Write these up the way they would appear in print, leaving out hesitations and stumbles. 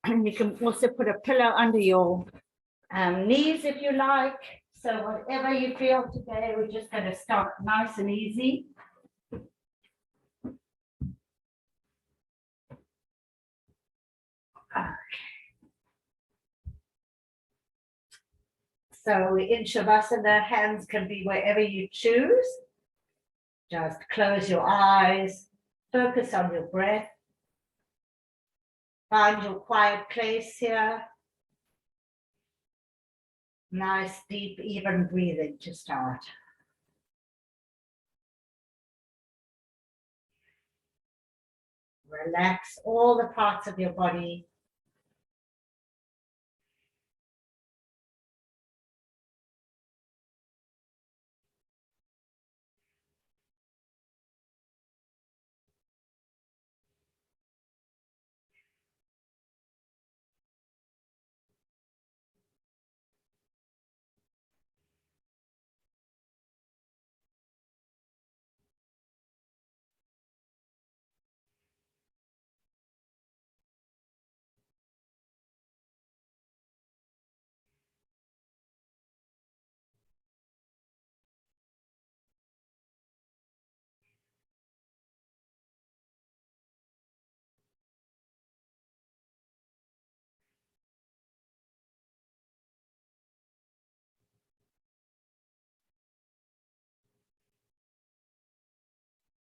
And you can also put a pillow under your knees if you like. So whatever you feel today, we're just going to start nice and easy. So in Shavasana, hands can be wherever you choose. Just close your eyes, focus on your breath. Find your quiet place here. Nice, deep, even breathing to start. Relax all the parts of your body.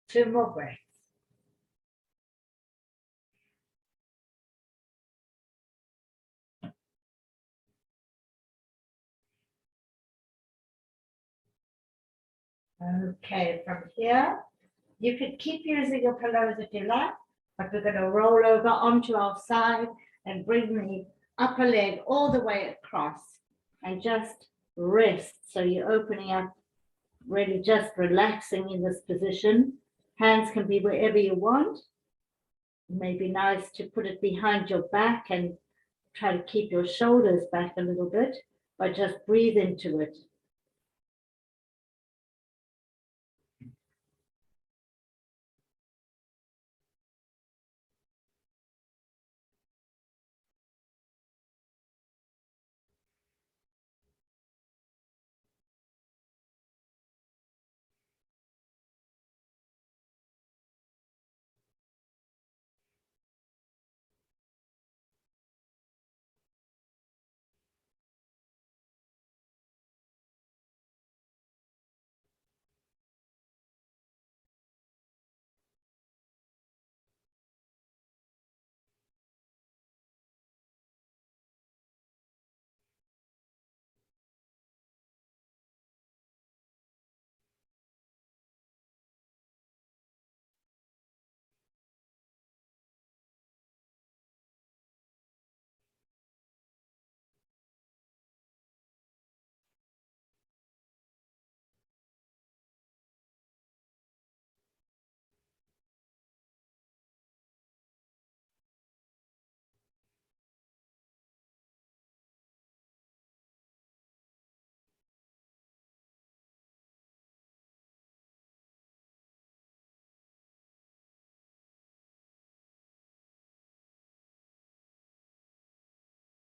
Two more breaths. Okay, from here, you could keep using your pillows if you like, but we're going to roll over onto our side and bring the upper leg all the way across and just rest. So you're opening up, really just relaxing in this position. Hands can be wherever you want. It may be nice to put it behind your back and try to keep your shoulders back a little bit, but just breathe into it.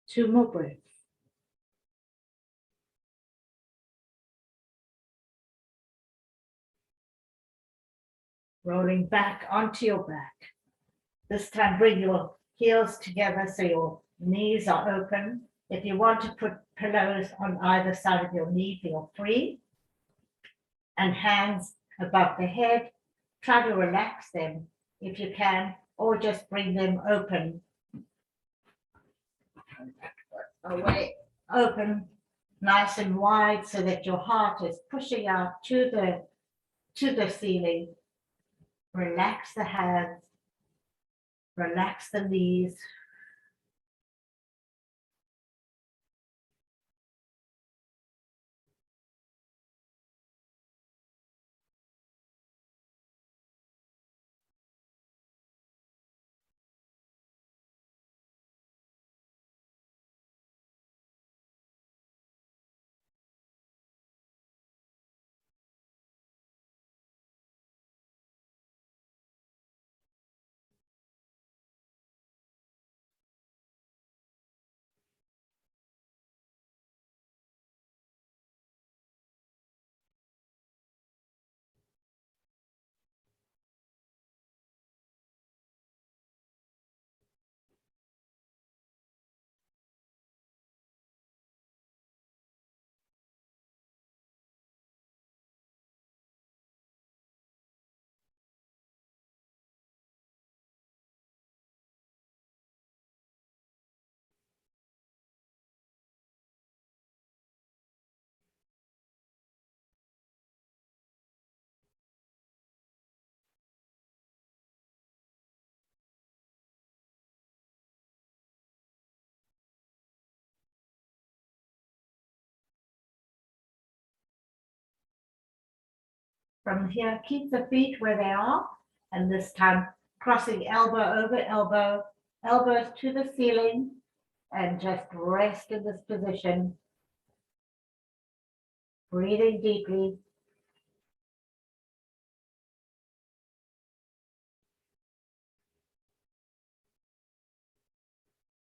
Two more breaths. Rolling back onto your back. This time bring your heels together so your knees are open. If you want to put pillows on either side of your knee, feel free. And hands above the head, try to relax them if you can, or just bring them open. Away, open, nice and wide so that your heart is pushing out to the ceiling. Relax the hands, relax the knees. From here, keep the feet where they are, and this time crossing elbow over elbow, elbows to the ceiling, and just rest in this position. Breathing deeply.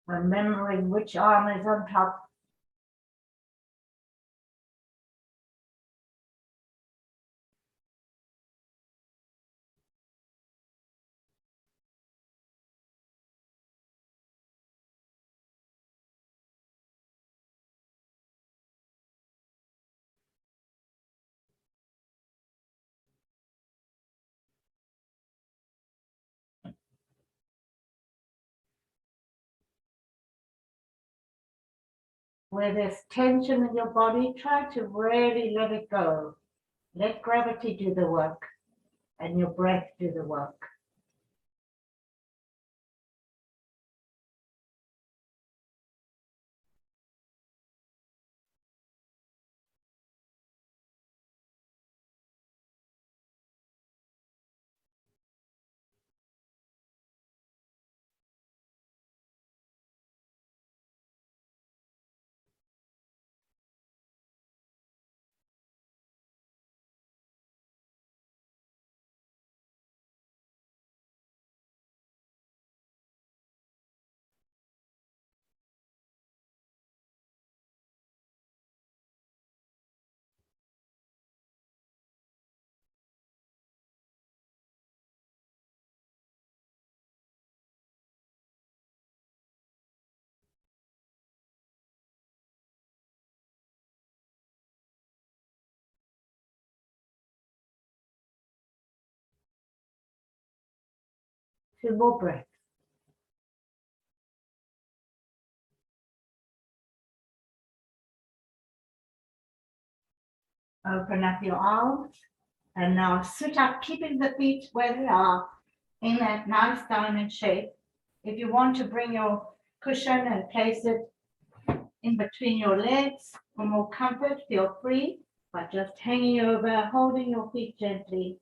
Remembering which arm is on top. Where there's tension in your body, try to really let it go. Let gravity do the work and your breath do the work. Two more breaths. Open up your arms and now sit up, keeping the feet where they are in that nice diamond shape. If you want to bring your cushion and place it in between your legs for more comfort, feel free, but just hanging over, holding your feet gently.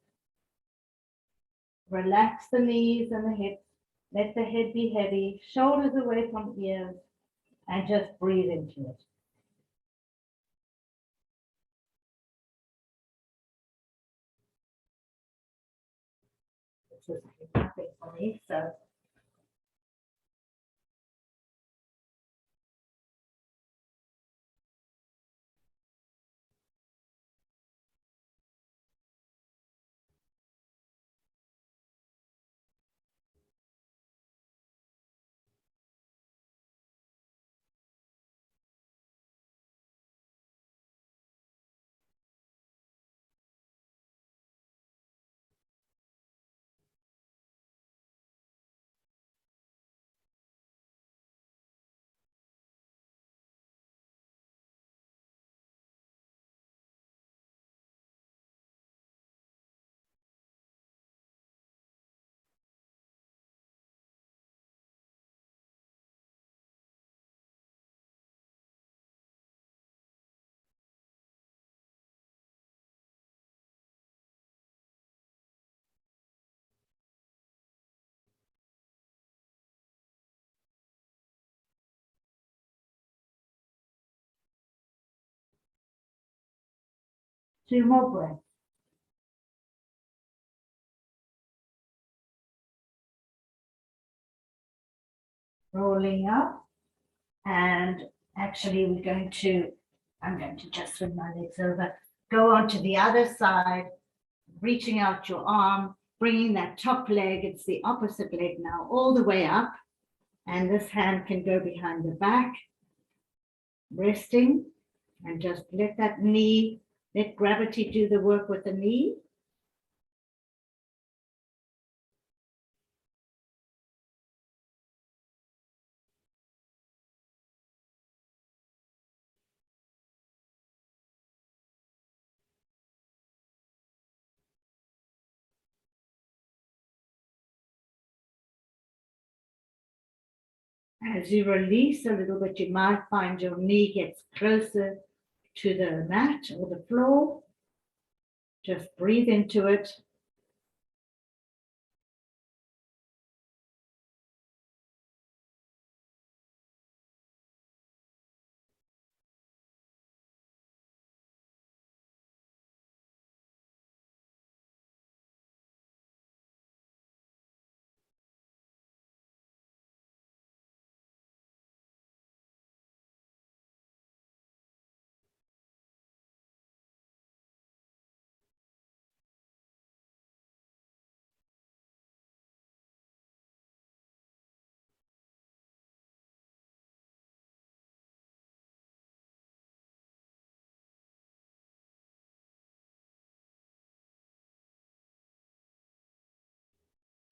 Relax the knees and the hips. Let the head be heavy, shoulders away from ears, and just breathe into it. This is nothing for me, so two more breaths. Rolling up, and actually I'm going to just swing my legs over, go onto the other side, reaching out your arm, bringing that top leg, it's the opposite leg now, all the way up, and this hand can go behind the back, resting, and just let that knee, let gravity do the work with the knee. As you release a little bit, you might find your knee gets closer to the mat or the floor. Just breathe into it.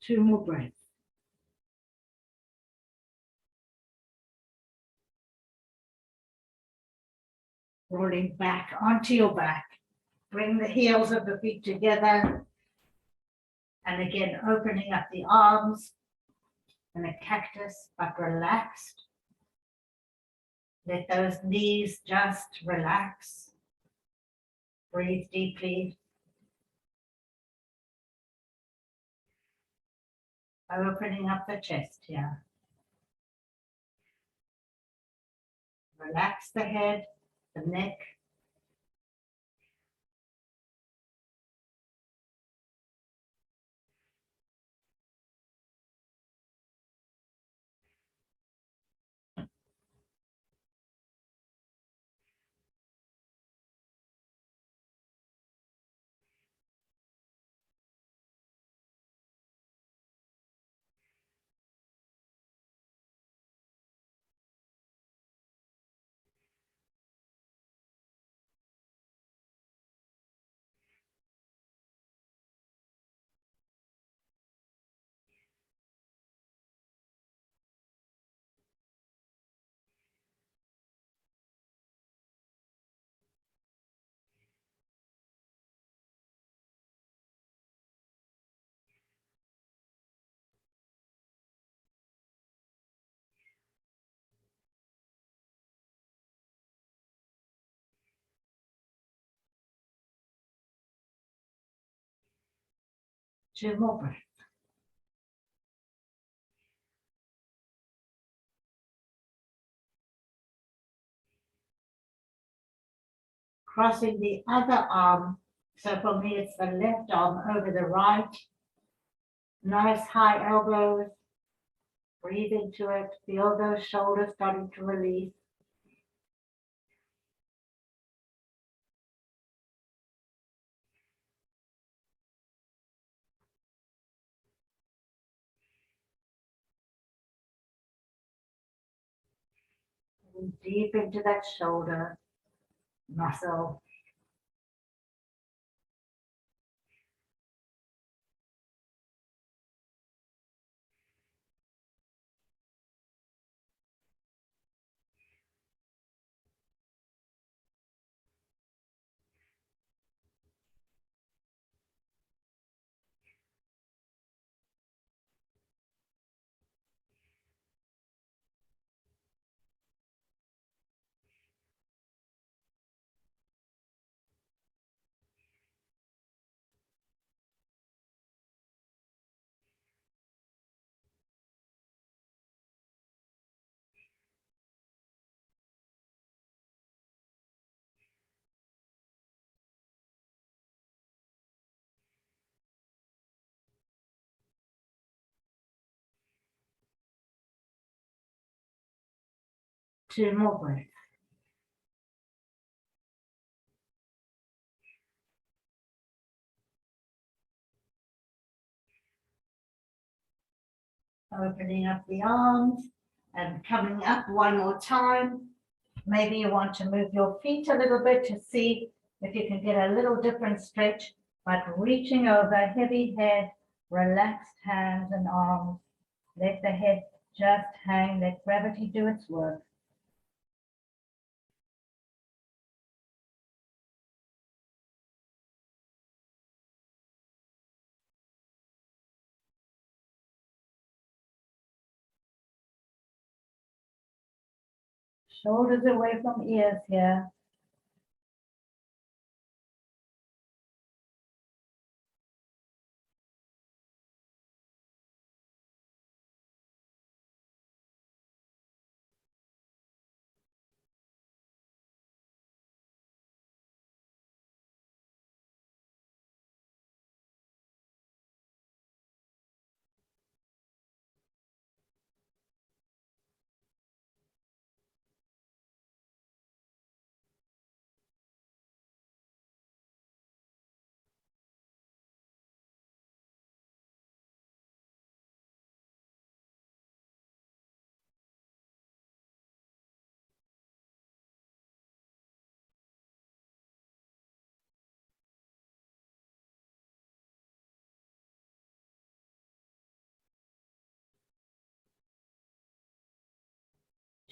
Two more breaths. Rolling back onto your back. Bring the heels of the feet together. And again, opening up the arms and a cactus, but relaxed. Let those knees just relax. Breathe deeply. Opening up the chest here. Relax the head, the neck. Two more breaths. Crossing the other arm. So for me, it's the left arm over the right. Nice high elbows. Breathe into it. Feel those shoulders starting to release. And deep into that shoulder muscle. Two more breaths. Opening up the arms and coming up one more time. Maybe you want to move your feet a little bit to see if you can get a little different stretch, but reaching over, heavy head, relaxed hands and arms. Let the head just hang, let gravity do its work. Shoulders away from ears here.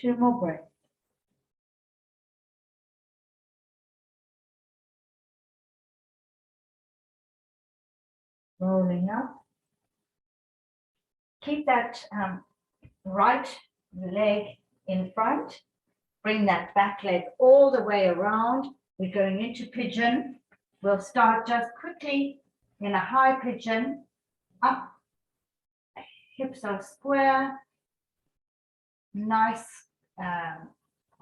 2 more breaths. Rolling up. Keep that right leg in front. Bring that back leg all the way around. We're going into pigeon. We'll start just quickly in a high pigeon. Up. Hips are square. Nice,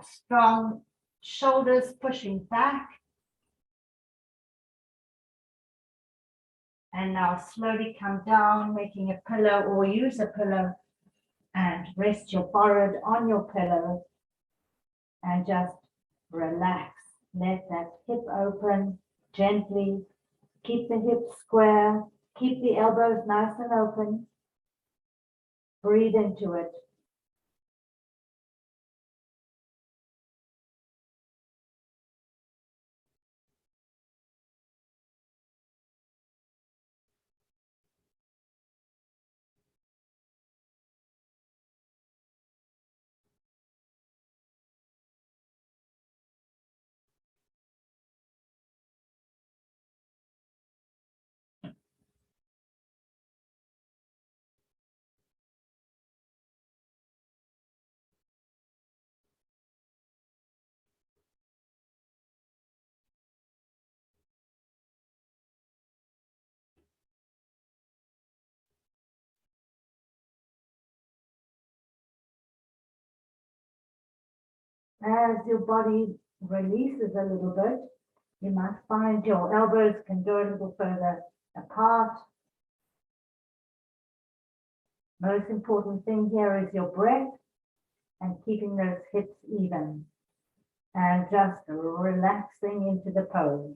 strong shoulders pushing back. And now slowly come down, making a pillow or use a pillow and rest your forehead on your pillow and just relax. Let that hip open gently. Keep the hips square. Keep the elbows nice and open. Breathe into it. As your body releases a little bit, you might find your elbows can go a little further apart. Most important thing here is your breath and keeping those hips even and just relaxing into the pose.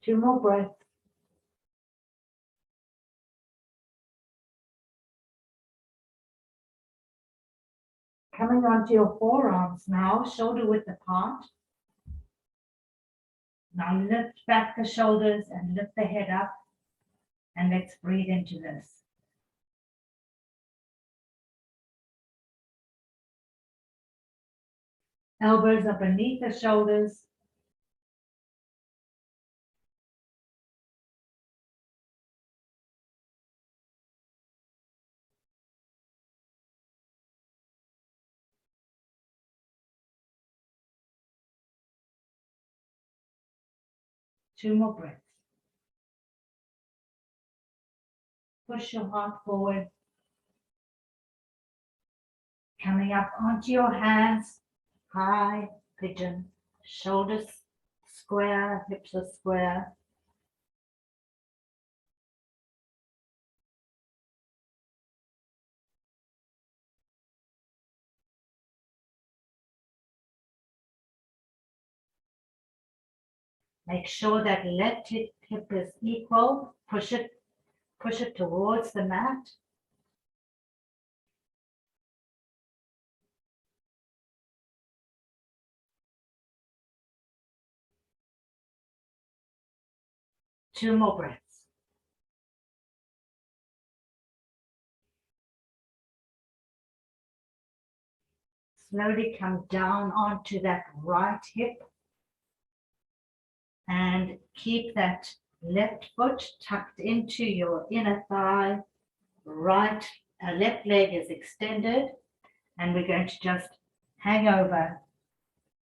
Two more breaths. Coming onto your forearms now, shoulder width apart. Now lift back the shoulders and lift the head up. And let's breathe into this. Elbows are beneath the shoulders. Two more breaths. Push your heart forward. Coming up onto your hands, high pigeon, shoulders square, hips are square. Make sure that left hip is equal. Push it towards the mat. Two more breaths. Slowly come down onto that right hip and keep that left foot tucked into your inner thigh. Left leg is extended, and we're going to just hang over,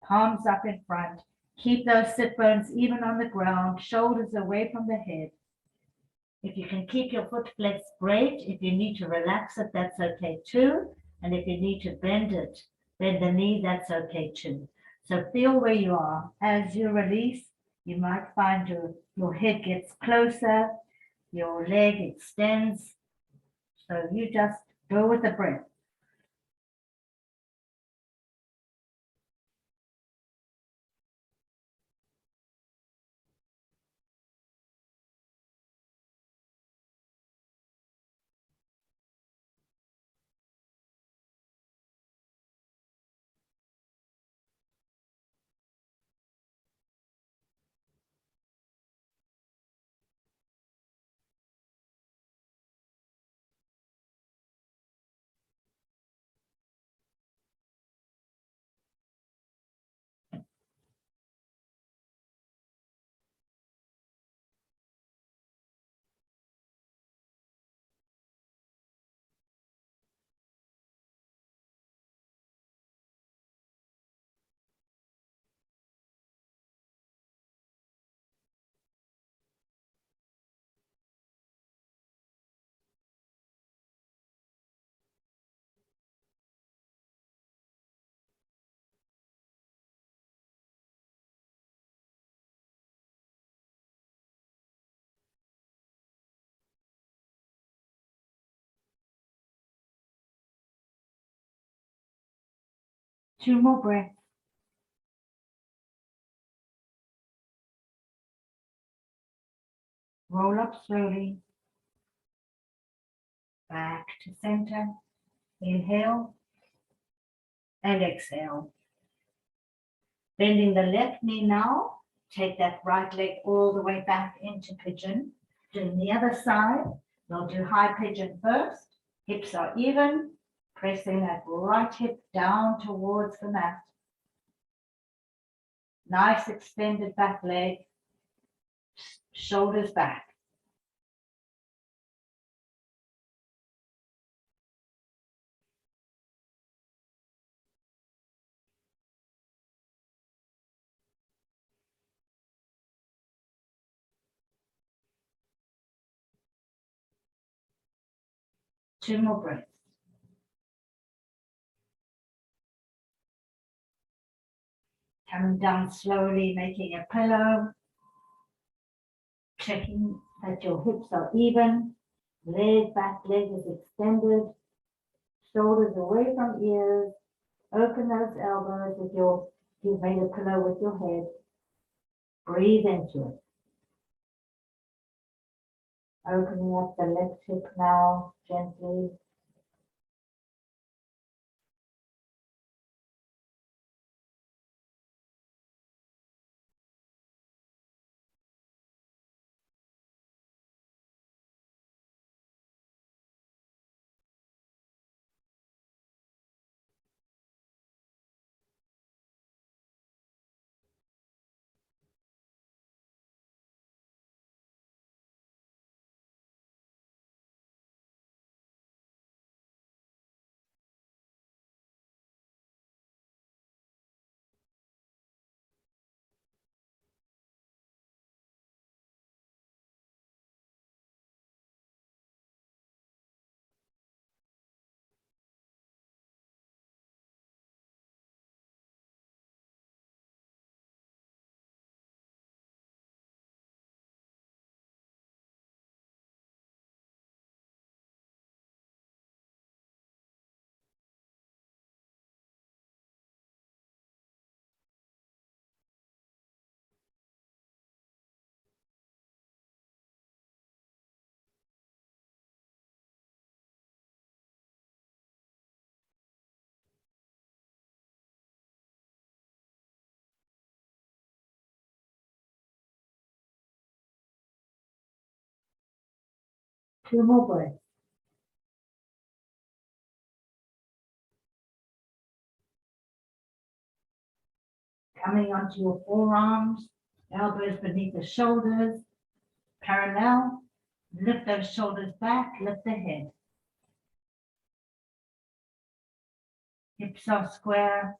palms up in front. Keep those sit bones even on the ground, shoulders away from the head. If you can keep your foot flexed, great. If you need to relax it, that's okay too. And if you need to bend it, bend the knee, that's okay too. So feel where you are. As you release, you might find your head gets closer, your leg extends. So you just go with the breath. Two more breaths. Roll up slowly. Back to center. Inhale and exhale. Bending the left knee now. Take that right leg all the way back into pigeon. Doing the other side. We'll do high pigeon first. Hips are even. Pressing that right hip down towards the mat. Nice extended back leg. Shoulders back. Two more breaths. Coming down slowly, making a pillow. Checking that your hips are even. Back leg is extended. Shoulders away from ears. Open those elbows if you've made a pillow with your head. Breathe into it. Opening up the left hip now, gently. Two more breaths. Coming onto your forearms, elbows beneath the shoulders, parallel. Lift those shoulders back, lift the head. Hips are square.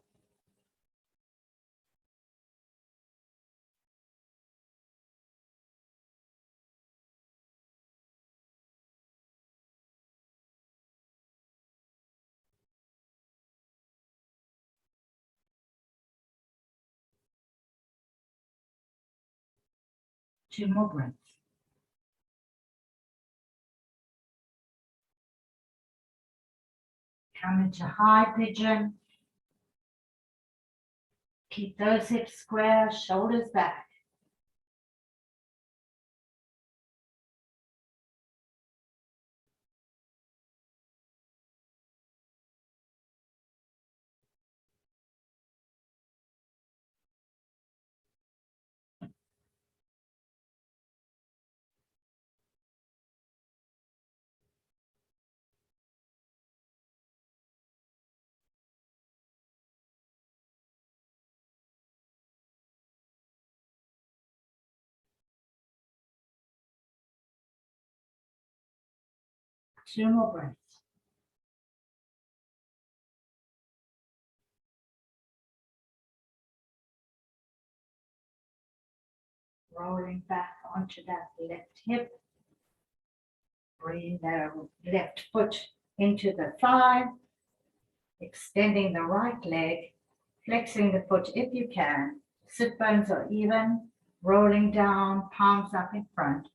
Two more breaths. Come into high pigeon. Keep those hips square, shoulders back. Two more breaths. Rolling back onto that left hip. Bring the left foot into the thigh. Extending the right leg. Flexing the foot if you can. Sit bones are even. Rolling down, palms up in front.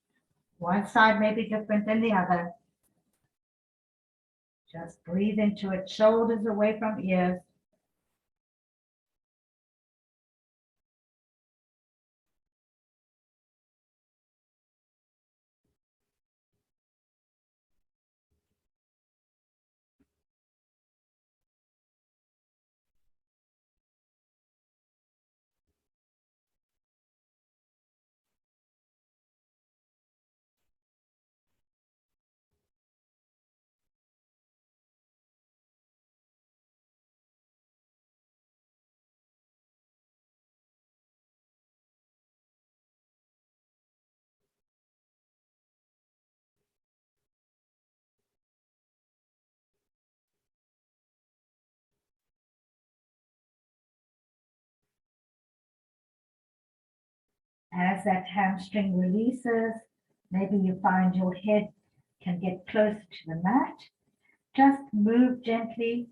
One side may be different than the other. Just breathe into it, shoulders away from ears. As that hamstring releases, maybe you find your head can get closer to the mat. Just move gently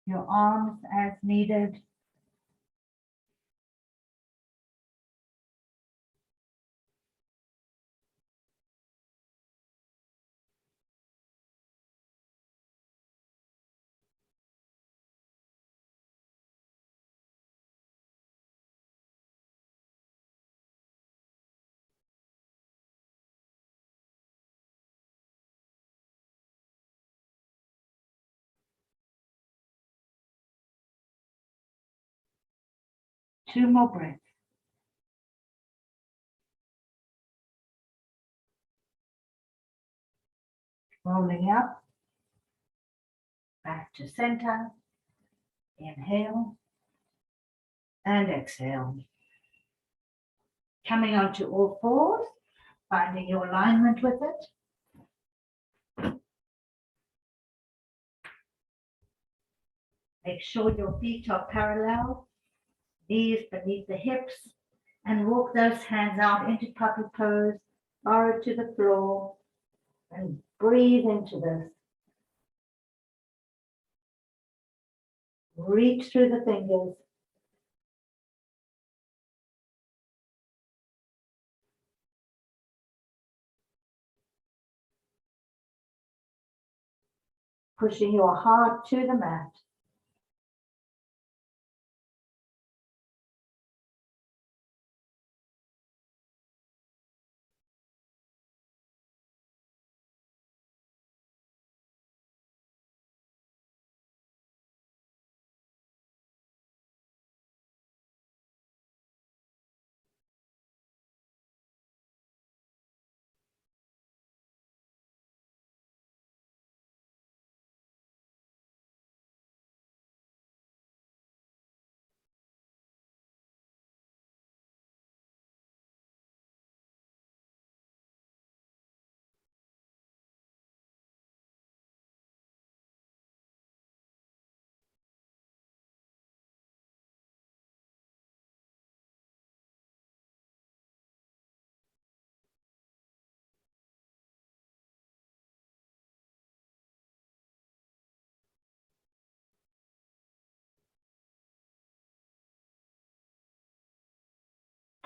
your arms as needed. Two more breaths. Rolling up, back to center. Inhale and exhale. Coming onto all fours, finding your alignment with it. Make sure your feet are parallel, knees beneath the hips, and walk those hands out into puppy pose, forward to the floor, and breathe into this. Reach through the fingers. Pushing your heart to the mat.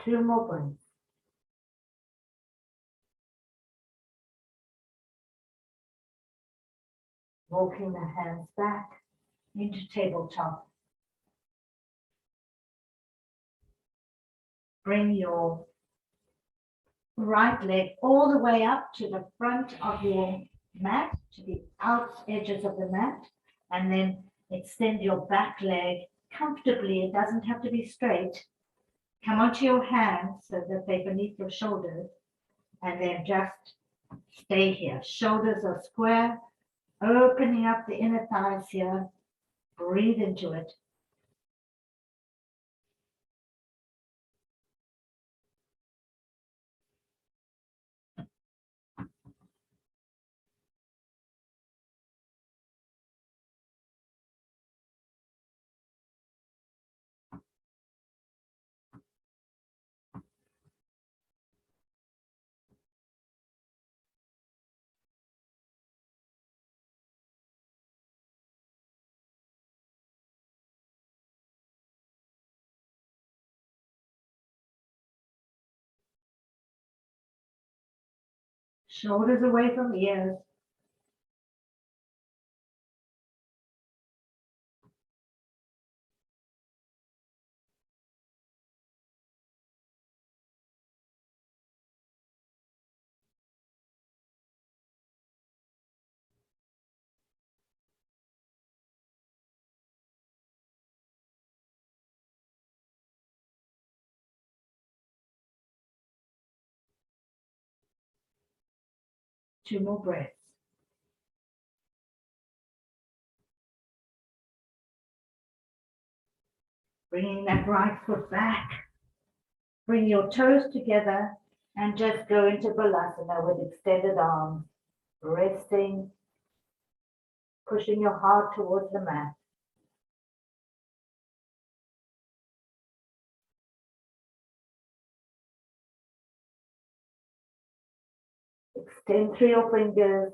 2 more breaths. Walking the hands back into tabletop. Bring your right leg all the way up to the front of your mat, to the out edges of the mat, and then extend your back leg comfortably. It doesn't have to be straight. Come onto your hands so that they're beneath your shoulders, and then just stay here. Shoulders are square, opening up the inner thighs here. Breathe into it. Shoulders away from ears. Two more breaths. Bringing that right foot back. Bring your toes together and just go into Balasana with extended arms. Resting, pushing your heart towards the mat. Extend through your fingers.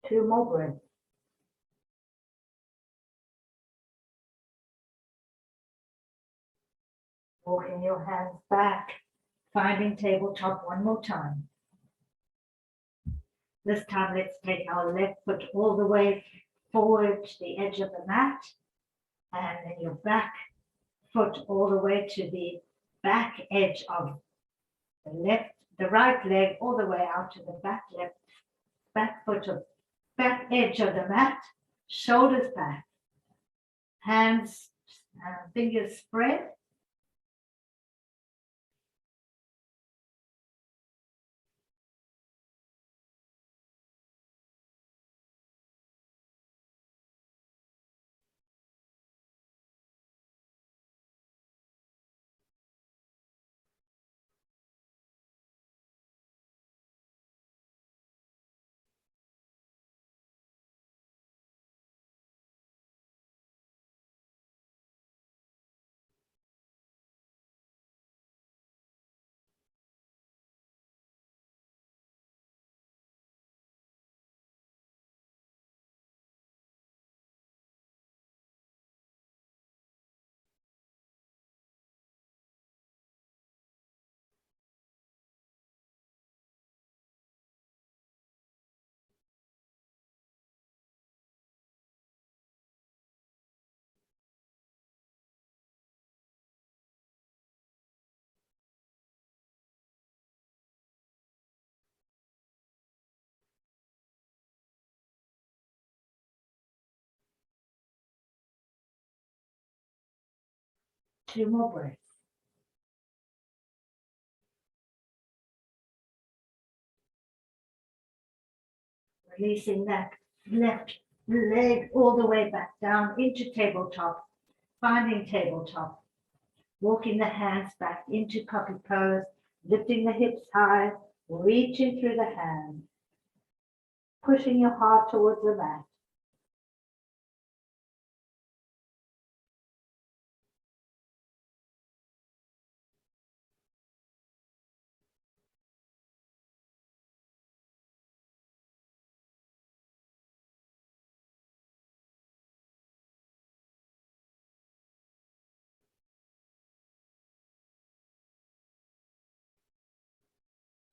Two more breaths. Walking your hands back, finding tabletop one more time. This time, let's take our left foot all the way forward to the edge of the mat, and then your back foot all the way to the back edge of the right leg all the way out to the back foot of back edge of the mat, shoulders back, hands, fingers spread. 2 more breaths. Releasing that left leg all the way back down into tabletop, finding tabletop, walking the hands back into puppy pose, lifting the hips high, reaching through the hands, pushing your heart towards the mat.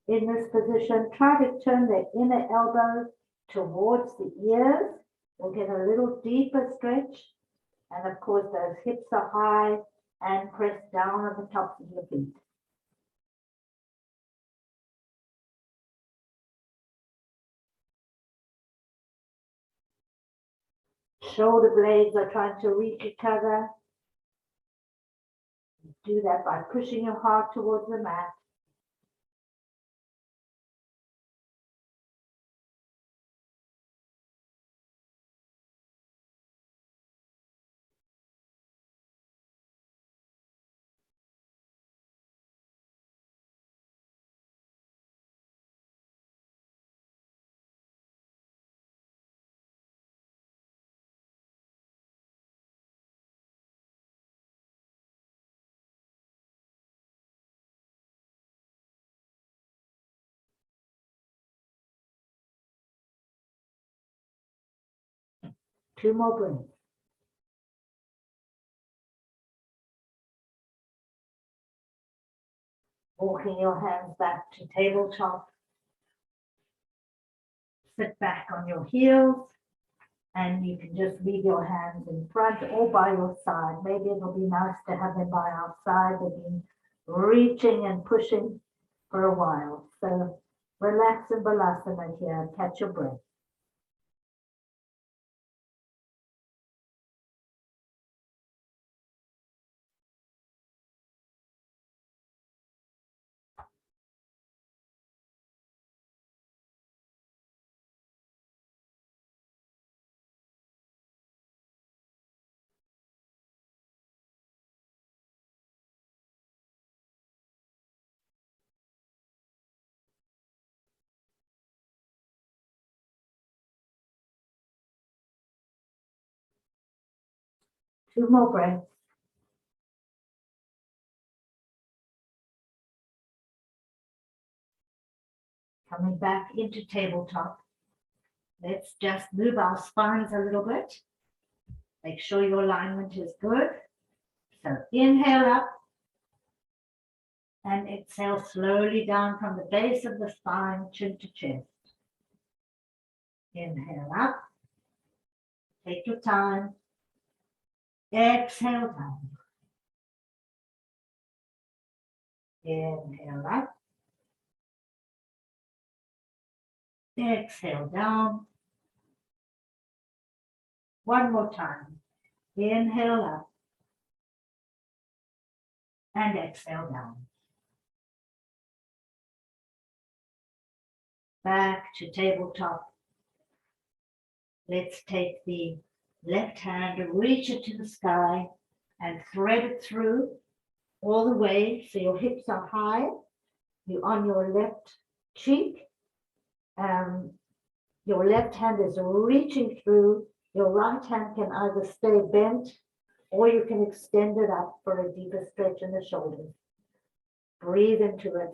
In this position, try to turn the inner elbows towards the ears. We'll get a little deeper stretch. And of course, those hips are high and press down on the tops of your feet. Shoulder blades are trying to reach each other. Do that by pushing your heart towards the mat. Two more breaths. Walking your hands back to tabletop. Sit back on your heels. And you can just leave your hands in front or by your side. Maybe it'll be nice to have them by our side. They've been reaching and pushing for a while. So relax in Balasana here. Catch your breath. Two more breaths. Coming back into tabletop. Let's just move our spines a little bit. Make sure your alignment is good. So inhale up and exhale slowly down from the base of the spine, chin to chest. Inhale up. Take your time. Exhale down. Inhale up. Exhale down. One more time. Inhale up. And exhale down. Back to tabletop. Let's take the left hand and reach it to the sky and thread it through all the way so your hips are high. You're on your left cheek. Your left hand is reaching through. Your right hand can either stay bent or you can extend it up for a deeper stretch in the shoulders. Breathe into it.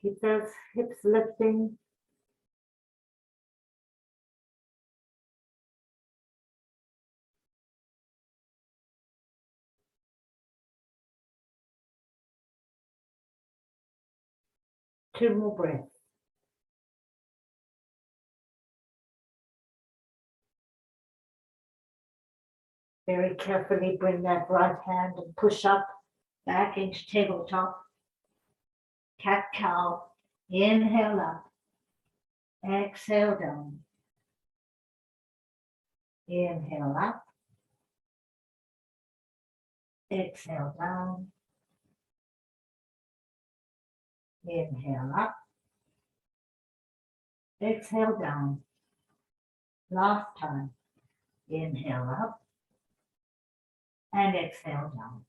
Keep those hips lifting. Two more breaths. Very carefully bring that right hand and push up back into tabletop. Cat-cow. Inhale up. Exhale down. Inhale up. Exhale down. Inhale up. Exhale down. Last time. Inhale up. And exhale down.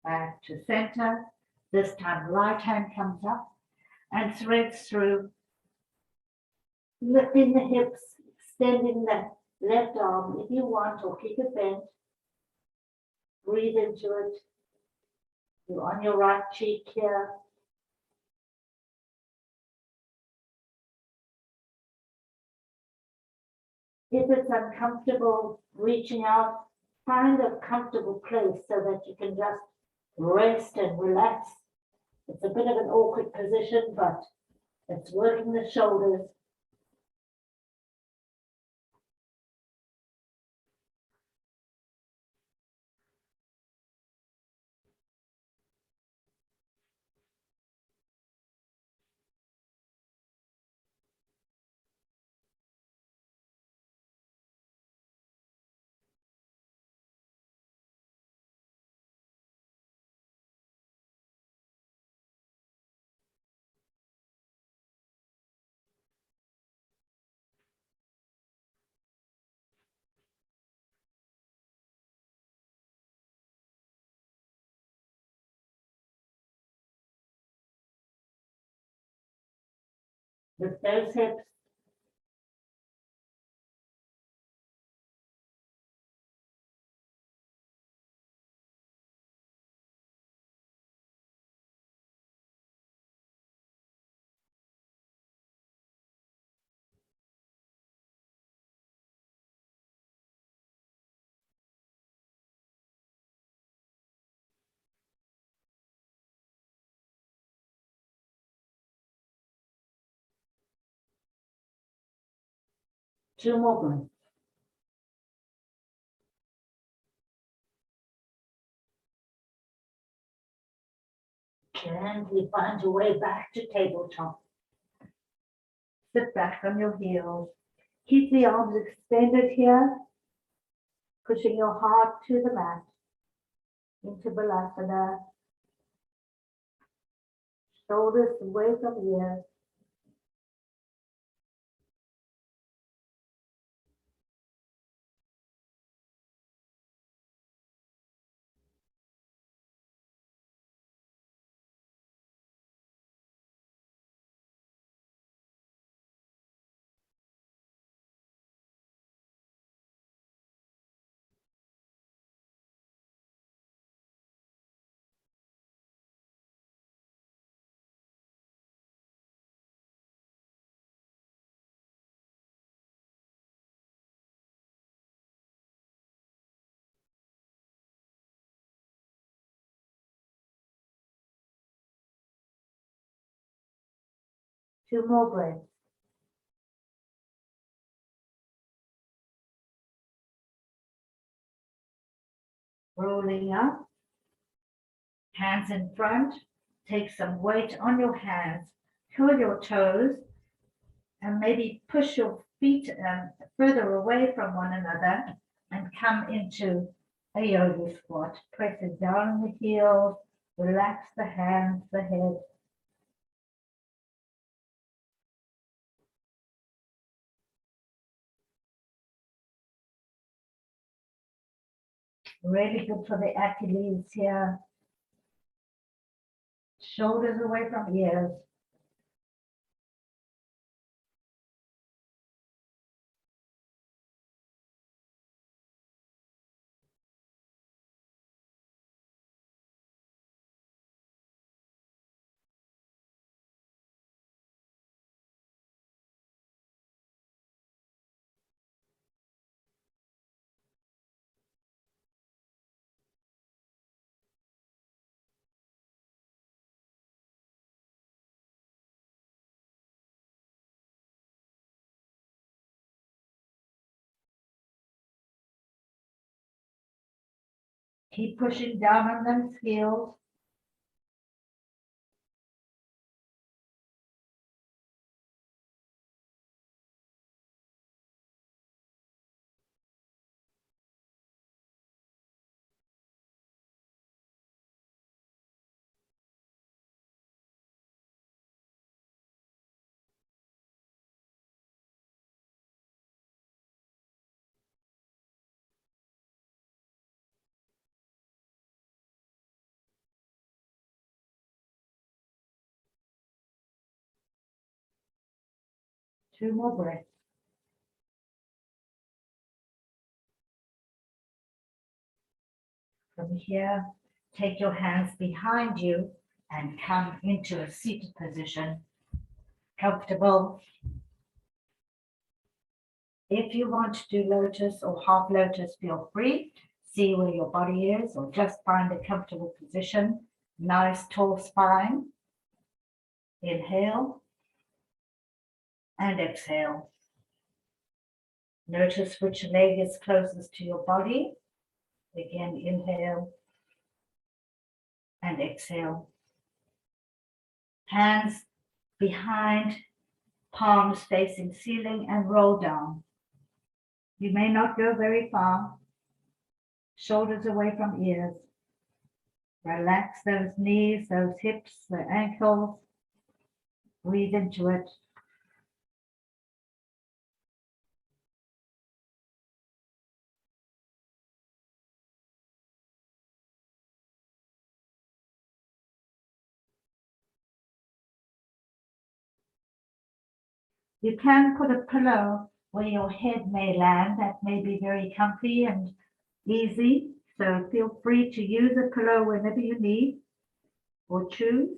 Back to center. This time right hand comes up and threads through, lifting the hips, extending the left arm if you want, or keep it bent. Breathe into it. You're on your right cheek here. If it's uncomfortable reaching out, find a comfortable place so that you can just rest and relax. It's a bit of an awkward position, but it's working the shoulders. With those hips, two more breaths. Gently find your way back to tabletop. Sit back on your heels. Keep the arms extended here, pushing your heart to the mat, into Balasana. Shoulders away from ears. Two more breaths. Rolling up, hands in front. Take some weight on your hands, curl your toes, and maybe push your feet further away from one another and come into a yoga squat. Pressing down on the heels, relax the hands, the head. Really good for the Achilles here. Shoulders away from ears. Keep pushing down on those heels. Two more breaths. From here, take your hands behind you and come into a seated position. Comfortable. If you want to do lotus or half lotus, feel free. See where your body is, or just find a comfortable position. Nice tall spine. Inhale and exhale. Notice which leg is closest to your body. Again, inhale and exhale. Hands behind, palms facing ceiling, and roll down. You may not go very far. Shoulders away from ears. Relax those knees, those hips, the ankles. Breathe into it. You can put a pillow where your head may land. That may be very comfy and easy. So feel free to use a pillow whenever you need or choose.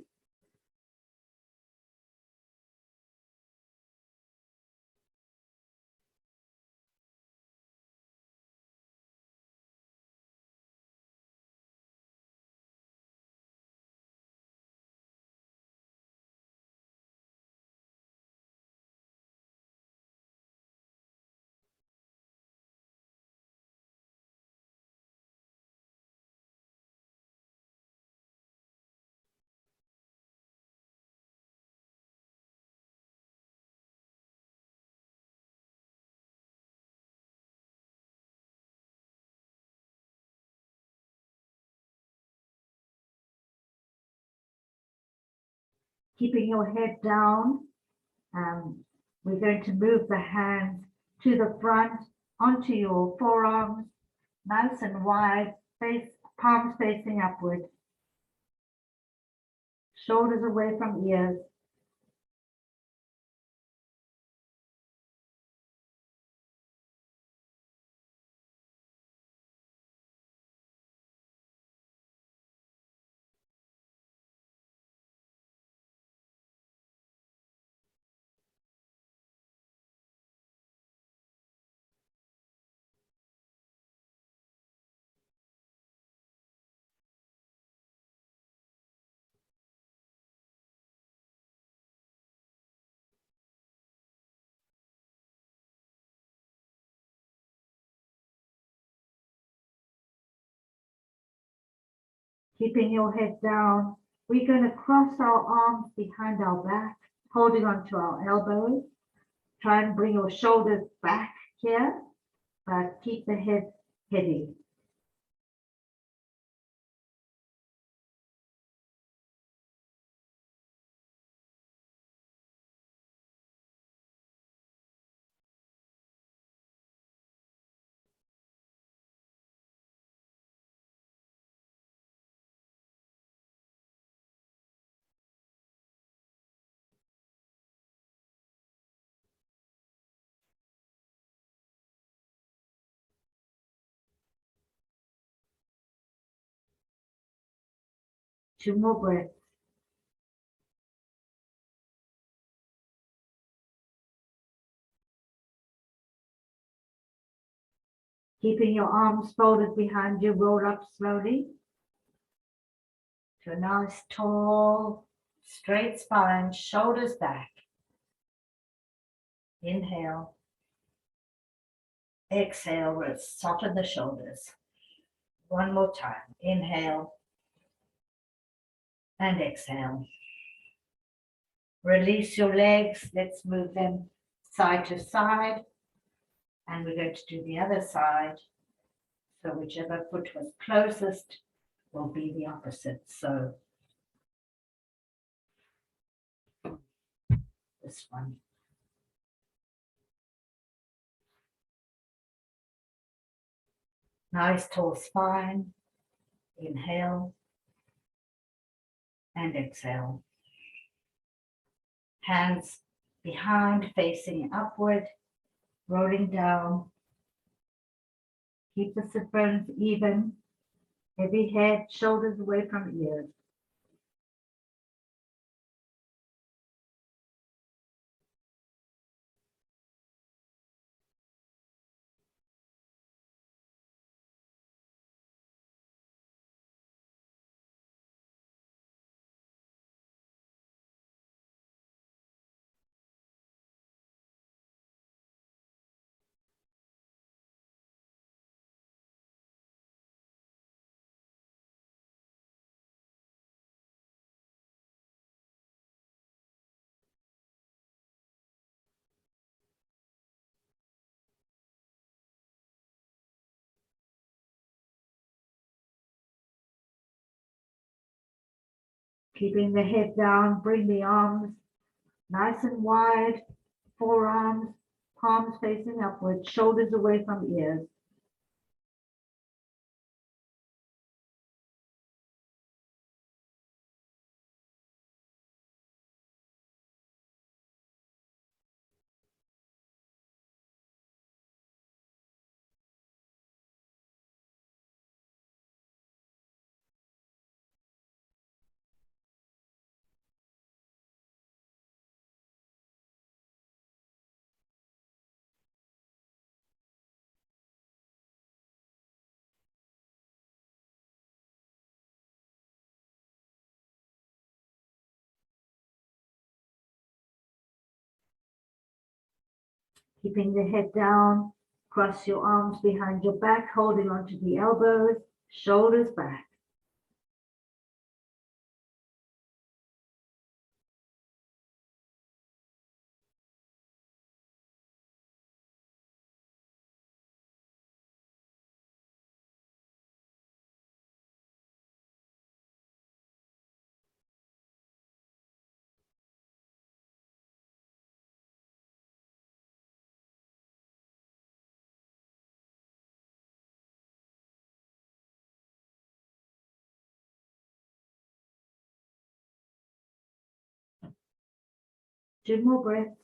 Keeping your head down. We're going to move the hands to the front, onto your forearms, nice and wide, palms facing upward. Shoulders away from ears. Keeping your head down, we're going to cross our arms behind our back, holding onto our elbows. Try and bring your shoulders back here, but keep the head heavy. Two more breaths. Keeping your arms folded behind you, roll up slowly to a nice tall, straight spine, shoulders back. Inhale. Exhale, soften the shoulders. One more time. Inhale and exhale. Release your legs. Let's move them side to side. And we're going to do the other side. So whichever foot was closest will be the opposite. So this one. Nice tall spine. Inhale and exhale. Hands behind, facing upward, rolling down. Keep the sit bones even. Heavy head, shoulders away from ears. Keeping the head down, bring the arms nice and wide, forearms, palms facing upward, shoulders away from ears. Keeping the head down, cross your arms behind your back, holding onto the elbows, shoulders back. Two more breaths.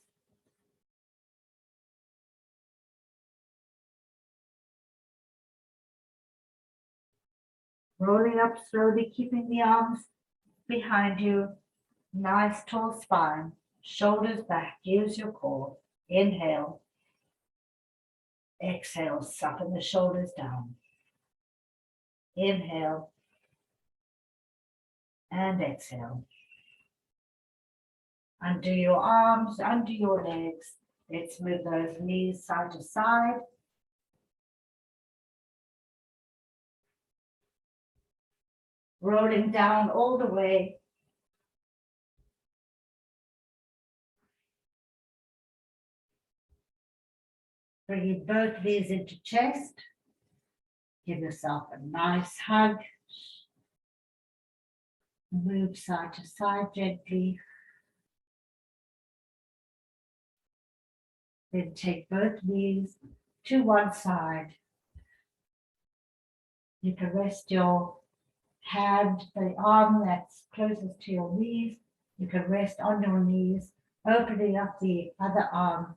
Rolling up slowly, keeping the arms behind you. Nice tall spine, shoulders back, use your core. Inhale. Exhale, soften the shoulders down. Inhale and exhale. Undo your arms, undo your legs. Let's move those knees side to side. Rolling down all the way. Bringing both knees into chest. Give yourself a nice hug. Move side to side gently. Then take both knees to one side. You can rest your hand, the arm that's closest to your knees. You can rest on your knees, opening up the other arm.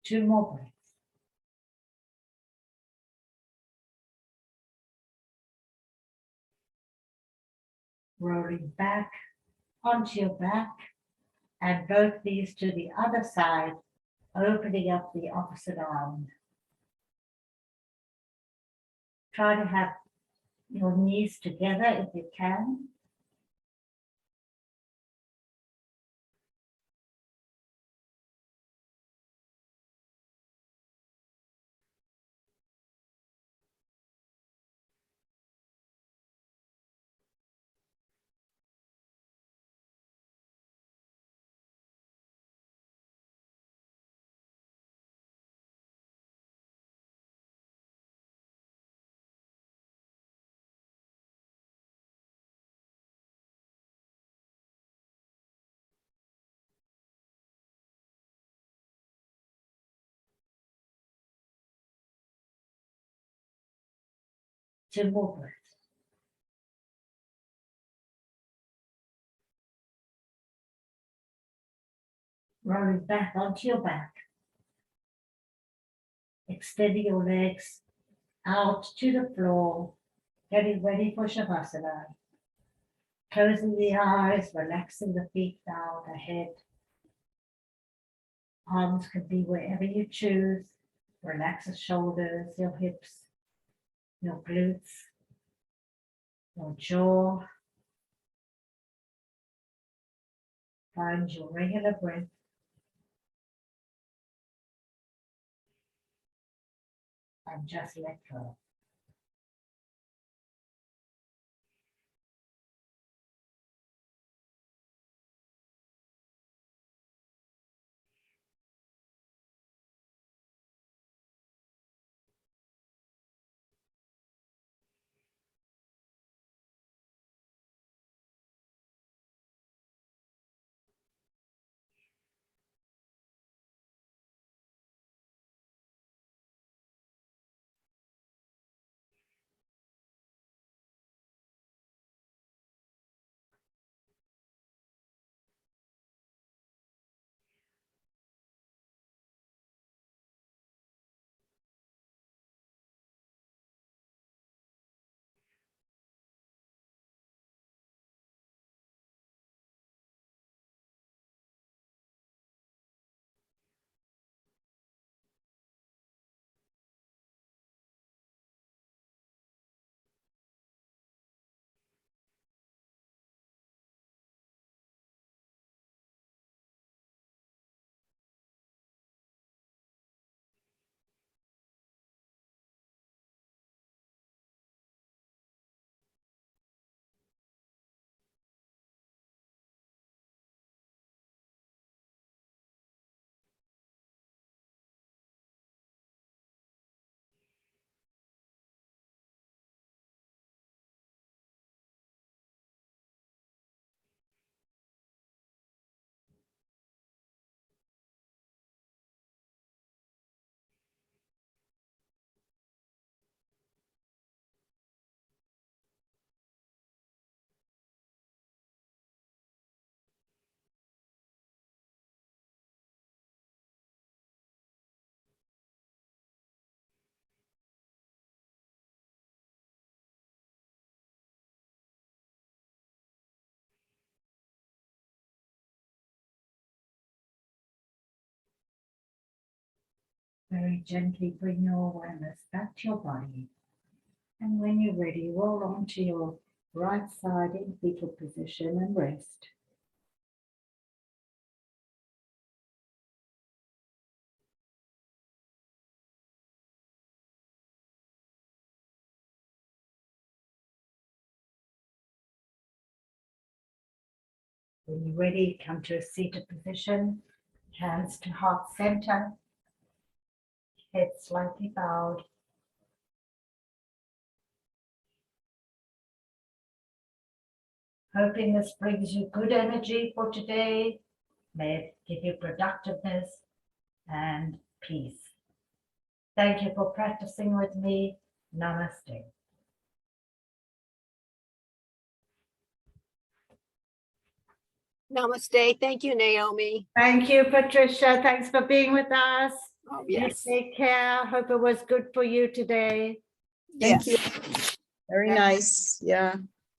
2 more breaths. Rolling back onto your back, and both these to the other side, opening up the opposite arm. Try to have your knees together if you can. Two more breaths. Rolling back onto your back. Extending your legs out to the floor, getting ready for Shavasana. Closing the eyes, relaxing the feet down, the head. Arms can be wherever you choose. Relax the shoulders, your hips, your glutes, your jaw. Find your regular breath. And just let go. Very gently bring your awareness back to your body. And when you're ready, roll onto your right side in fetal position and rest. When you're ready, come to a seated position, hands to heart center, head slightly bowed. Hoping this brings you good energy for today. May it give you productiveness and peace. Thank you for practicing with me. Namaste. Namaste. Thank you, Naomi. Thank you, Patricia. Thanks for being with us. Oh, You yes. take care. Hope it was good for you today. Thank Yes. you. Very nice. Yeah.